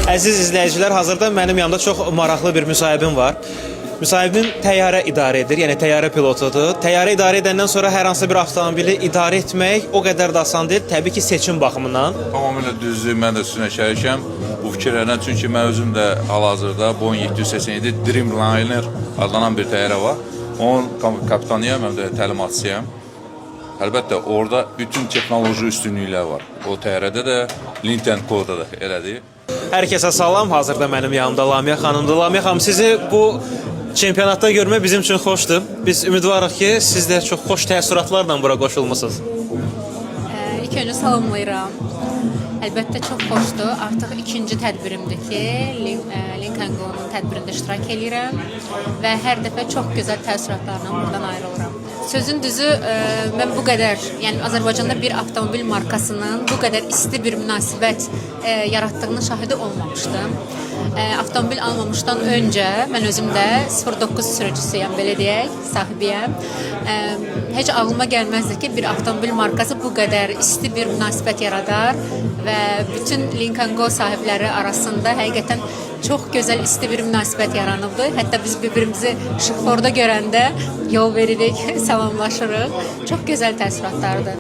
Əziz izləyicilər, hazırda mənim yanımda çox maraqlı bir müsahibim var. Müsahibim təyyarə idarə edir, yəni təyyarə pilotudur. Təyyarə idarə edəndən sonra hər hansı bir avtomobili idarə etmək o qədər də asan deyil, təbii ki, seçim baxımından. Tamamilə düzdür, mən də sizinlə şərikəm bu fikirlərdən, çünki mən özüm də hal-hazırda Boeing 787 Dreamliner adlanan bir təyyarə var. Onun kapitanıyam, mən də təlimatçıyam. Əlbəttə, orada bütün texnoloji üstünlüklər var. O təyyarədə də, Lint & Co-da da elədir. Hər kəsə salam, hazırda mənim yanımda Lamiyə xanımdır. Lamiyə xanım, sizi bu çempionatda görmək bizim üçün xoşdur. Biz ümidvarıq ki, siz də çox xoş təəssüratlarla bura qoşulmusunuz. İlk öncə salamlayıram. Əlbəttə çox xoşdur. Artıq ikinci tədbirimdir ki, Lint & Co-nun tədbirində iştirak edirəm və hər dəfə çox gözəl təəssüratlarla buradan ayrılıram. Sözün düzü, mən bu qədər, yəni Azərbaycanda bir avtomobil markasının bu qədər isti bir münasibət yaratdığının şahidi olmamışdım. Avtomobil almamışdan öncə mən özüm də 09 sürücüsüyəm, belə deyək, sahibiyəm. Heç ağlıma gəlməzdi ki, bir avtomobil markası bu qədər isti bir münasibət yaradar və bütün Lint & Co sahibləri arasında həqiqətən çox gözəl isti bir münasibət yaranıbdı. Hətta biz bir-birimizi işıqforda görəndə yol veririk, salamlaşırıq. Çox gözəl təəssüratlardır.